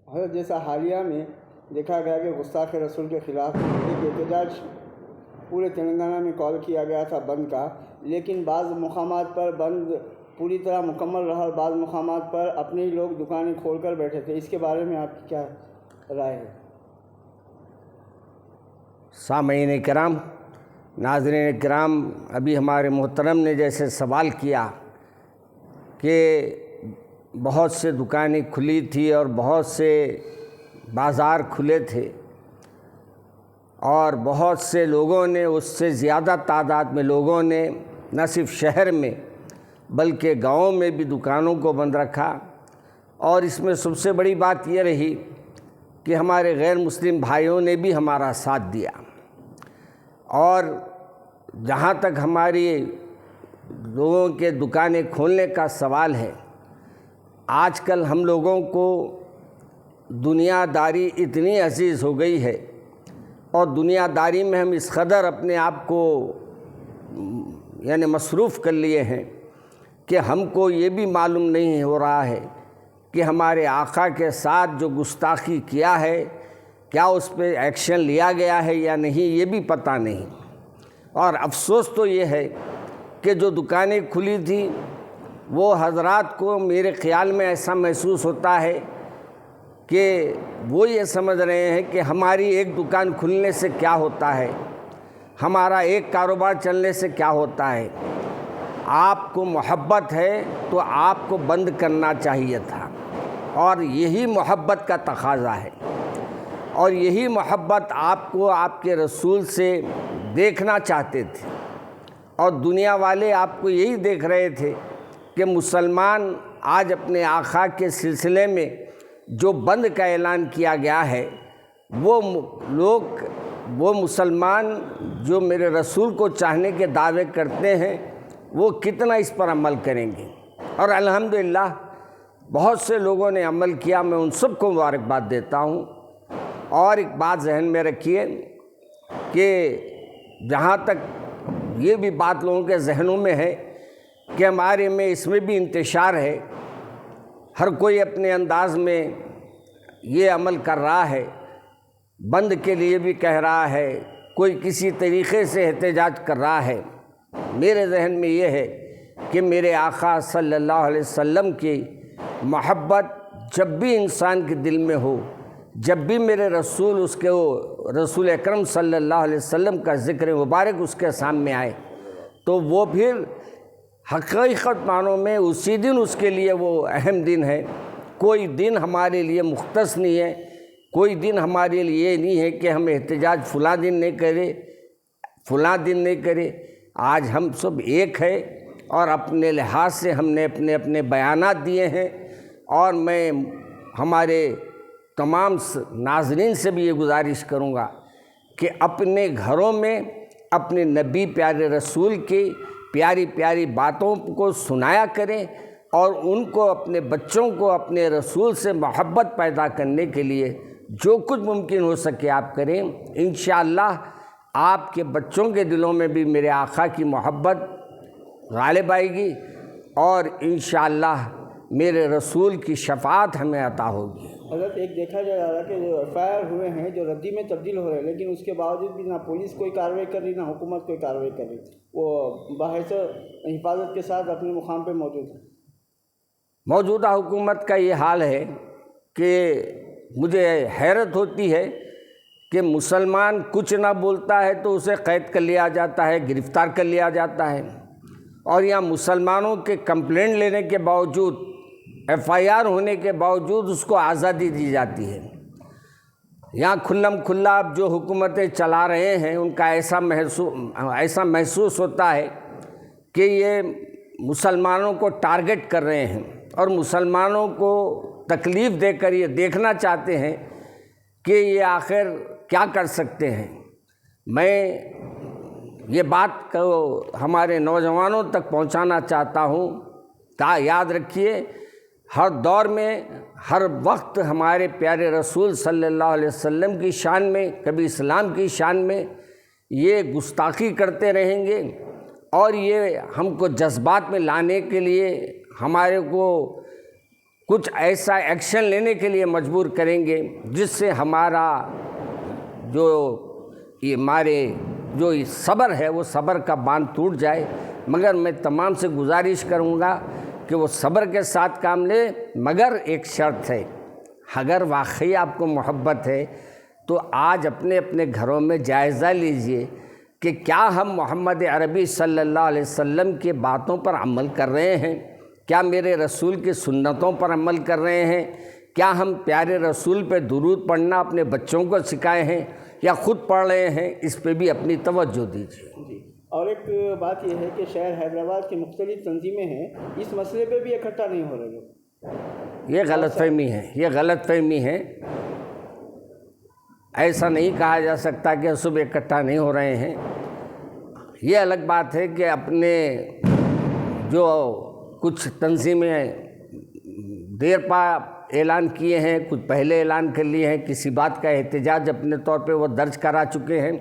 حضرت جیسا حالیہ میں دیکھا گیا کہ گستاخ رسول کے خلاف ایک احتجاج پورے تلنگانہ میں کال کیا گیا تھا بند کا، لیکن بعض مقامات پر بند پوری طرح مکمل رہا اور بعض مقامات پر اپنے ہی لوگ دکانیں کھول کر بیٹھے تھے. اس کے بارے میں آپ کی کیا رائے ہے؟ سامعین کرام، ناظرین کرام، ابھی ہمارے محترم نے جیسے سوال کیا کہ بہت سے دکانیں کھلی تھی اور بہت سے بازار کھلے تھے اور بہت سے لوگوں نے، اس سے زیادہ تعداد میں لوگوں نے نہ صرف شہر میں بلکہ گاؤں میں بھی دکانوں کو بند رکھا. اور اس میں سب سے بڑی بات یہ رہی کہ ہمارے غیر مسلم بھائیوں نے بھی ہمارا ساتھ دیا. اور جہاں تک ہماری لوگوں کے دکانیں کھولنے کا سوال ہے، آج کل ہم لوگوں کو دنیا داری اتنی عزیز ہو گئی ہے اور دنیا داری میں ہم اس قدر اپنے آپ کو مصروف کر لیے ہیں کہ ہم کو یہ بھی معلوم نہیں ہو رہا ہے کہ ہمارے آقا کے ساتھ جو گستاخی کیا ہے کیا اس پہ ایکشن لیا گیا ہے یا نہیں، یہ بھی پتہ نہیں. اور افسوس تو یہ ہے کہ جو دکانیں کھلی تھیں وہ حضرات کو میرے خیال میں ایسا محسوس ہوتا ہے کہ وہ یہ سمجھ رہے ہیں کہ ہماری ایک دکان کھلنے سے کیا ہوتا ہے، ہمارا ایک کاروبار چلنے سے کیا ہوتا ہے. آپ کو محبت ہے تو آپ کو بند کرنا چاہیے تھا، اور یہی محبت کا تقاضا ہے، اور یہی محبت آپ کو آپ کے رسول سے دیکھنا چاہتے تھے. اور دنیا والے آپ کو یہی دیکھ رہے تھے کہ مسلمان آج اپنے آقا کے سلسلے میں جو بند کا اعلان کیا گیا ہے، وہ لوگ، وہ مسلمان جو میرے رسول کو چاہنے کے دعوے کرتے ہیں، وہ کتنا اس پر عمل کریں گے. اور الحمدللہ بہت سے لوگوں نے عمل کیا، میں ان سب کو مبارکباد دیتا ہوں. اور ایک بات ذہن میں رکھیے کہ جہاں تک یہ بھی بات لوگوں کے ذہنوں میں ہے کہ ہمارے میں اس میں بھی انتشار ہے، ہر کوئی اپنے انداز میں یہ عمل کر رہا ہے، بند کے لیے بھی کہہ رہا ہے، کوئی کسی طریقے سے احتجاج کر رہا ہے. میرے ذہن میں یہ ہے کہ میرے آقا صلی اللہ علیہ وسلم کی محبت جب بھی انسان کے دل میں ہو، جب بھی میرے رسول، اس کے رسول اکرم صلی اللہ علیہ وسلم کا ذکر مبارک اس کے سامنے آئے، تو وہ پھر حقیقت معنوں میں اسی دن اس کے لیے وہ اہم دن ہے. کوئی دن ہمارے لیے مختص نہیں ہے، کوئی دن ہمارے لیے یہ نہیں ہے کہ ہم احتجاج فلاں دن نہیں کرے، فلاں دن نہیں کرے. آج ہم سب ایک ہے اور اپنے لحاظ سے ہم نے اپنے اپنے بیانات دیے ہیں. اور میں ہمارے تمام ناظرین سے بھی یہ گزارش کروں گا کہ اپنے گھروں میں اپنے نبی پیارے رسول کی پیاری پیاری باتوں کو سنایا کریں، اور ان کو، اپنے بچوں کو اپنے رسول سے محبت پیدا کرنے کے لیے جو کچھ ممکن ہو سکے آپ کریں. انشاءاللہ آپ کے بچوں کے دلوں میں بھی میرے آقا کی محبت غالب آئے گی، اور انشاءاللہ میرے رسول کی شفاعت ہمیں عطا ہوگی. حضرت ایک دیکھا جا رہا ہے کہ جو ایف آئی آر ہوئے ہیں جو ردی میں تبدیل ہو رہے ہیں، لیکن اس کے باوجود بھی نہ پولیس کوئی کارروائی کر رہی، نہ حکومت کوئی کارروائی کر رہی، وہ باعث حفاظت کے ساتھ اپنے مقام پہ موجود ہیں. موجودہ حکومت کا یہ حال ہے کہ مجھے حیرت ہوتی ہے کہ مسلمان کچھ نہ بولتا ہے تو اسے قید کر لیا جاتا ہے، گرفتار کر لیا جاتا ہے، اور یہاں مسلمانوں کے کمپلینٹ لینے کے باوجود، ایف آئی آر ہونے کے باوجود اس کو آزادی دی جاتی ہے. یہاں کھلم کھلا اب جو حکومتیں چلا رہے ہیں ان کا ایسا محسوس ہوتا ہے کہ یہ مسلمانوں کو ٹارگٹ کر رہے ہیں اور مسلمانوں کو تکلیف دے کر یہ دیکھنا چاہتے ہیں کہ یہ آخر کیا کر سکتے ہیں. میں یہ بات کو ہمارے نوجوانوں تک پہنچانا چاہتا ہوں. یاد رکھیے، ہر دور میں، ہر وقت ہمارے پیارے رسول صلی اللہ علیہ وسلم کی شان میں، کبھی اسلام کی شان میں یہ گستاخی کرتے رہیں گے، اور یہ ہم کو جذبات میں لانے کے لیے، ہمارے کو کچھ ایسا ایکشن لینے کے لیے مجبور کریں گے جس سے ہمارا جو صبر ہے وہ صبر کا باندھ ٹوٹ جائے. مگر میں تمام سے گزارش کروں گا کہ وہ صبر کے ساتھ کام لے، مگر ایک شرط ہے، اگر واقعی آپ کو محبت ہے تو آج اپنے اپنے گھروں میں جائزہ لیجئے کہ کیا ہم محمد عربی صلی اللہ علیہ وسلم کی باتوں پر عمل کر رہے ہیں، کیا میرے رسول کی سنتوں پر عمل کر رہے ہیں، کیا ہم پیارے رسول پہ درود پڑھنا اپنے بچوں کو سکھائے ہیں یا خود پڑھ رہے ہیں. اس پہ بھی اپنی توجہ دیجیے. جی. اور ایک بات یہ ہے کہ شہر حیدرآباد کی مختلف تنظیمیں ہیں، اس مسئلے پہ بھی اکٹھا نہیں ہو رہے لوگ. یہ غلط فہمی ہے. ایسا نہیں کہا جا سکتا کہ صبح اکٹھا نہیں ہو رہے ہیں. یہ الگ بات ہے کہ اپنے جو کچھ تنظیمیں دیر پا اعلان کیے ہیں، کچھ پہلے اعلان کر لیے ہیں، کسی بات کا احتجاج اپنے طور پہ وہ درج کرا چکے ہیں،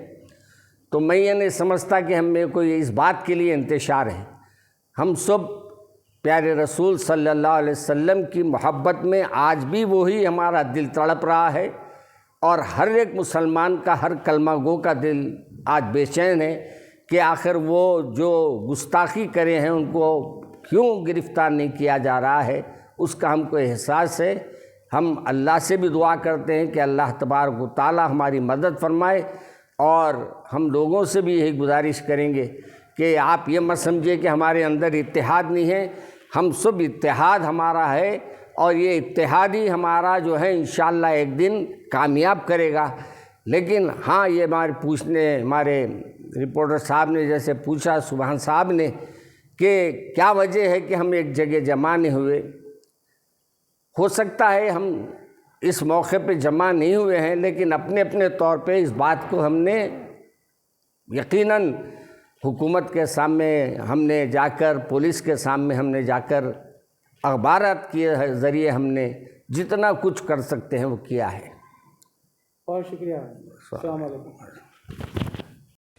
تو میں یہ نہیں سمجھتا کہ ہم میں کوئی اس بات کے لیے انتشار ہے. ہم سب پیارے رسول صلی اللہ علیہ وسلم کی محبت میں آج بھی وہی ہمارا دل تڑپ رہا ہے، اور ہر ایک مسلمان کا، ہر کلمہ گو کا دل آج بے چین ہے کہ آخر وہ جو گستاخی کرے ہیں ان کو کیوں گرفتار نہیں کیا جا رہا ہے. اس کا ہم کو احساس ہے. ہم اللہ سے بھی دعا کرتے ہیں کہ اللہ تبارک و تعالی ہماری مدد فرمائے، اور ہم لوگوں سے بھی یہی گزارش کریں گے کہ آپ یہ مت سمجھیے کہ ہمارے اندر اتحاد نہیں ہے. ہم سب اتحاد ہمارا ہے، اور یہ اتحاد ہی ہمارا جو ہے انشاءاللہ ایک دن کامیاب کرے گا. لیکن ہاں، یہ ہمارے رپورٹر صاحب نے جیسے پوچھا، سبحان صاحب نے، کہ کیا وجہ ہے کہ ہم ایک جگہ جمع نہیں ہوئے. ہو سکتا ہے ہم اس موقع پہ جمع نہیں ہوئے ہیں، لیکن اپنے اپنے طور پہ اس بات کو ہم نے یقیناً حکومت کے سامنے ہم نے جا کر، پولیس کے سامنے ہم نے جا کر، اخبارات کے ذریعے ہم نے جتنا کچھ کر سکتے ہیں وہ کیا ہے. بہت شکریہ. السلام علیکم.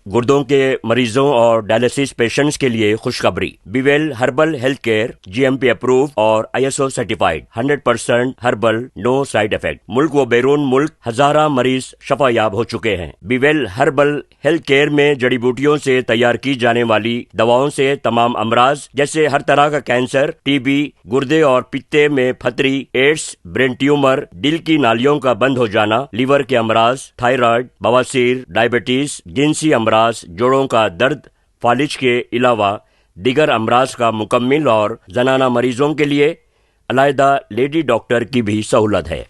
گردوں کے مریضوں اور ڈائلسس پیشنٹس کے لیے خوشخبری. Be well herbal health care GMP approve اور ISO certified, 100% herbal, no side effect. ملک و بیرون ملک ہزارہ مریض شفا یاب ہو چکے ہیں. Be well herbal health care میں جڑی بوٹیوں سے تیار کی جانے والی دواؤں سے تمام امراض جیسے ہر طرح کا کینسر، TB، گردے اور پتے میں پھتری، ایڈس، برین ٹیومر، دل کی نالیوں کا بند ہو جانا، لیور کے امراض، تھائرائیڈ، بواسیر، ڈائبٹیز، جنسی امراض، جوڑوں کا درد، فالج کے علاوہ دیگر امراض کا مکمل اور زنانہ مریضوں کے لیے علیحدہ لیڈی ڈاکٹر کی بھی سہولت ہے.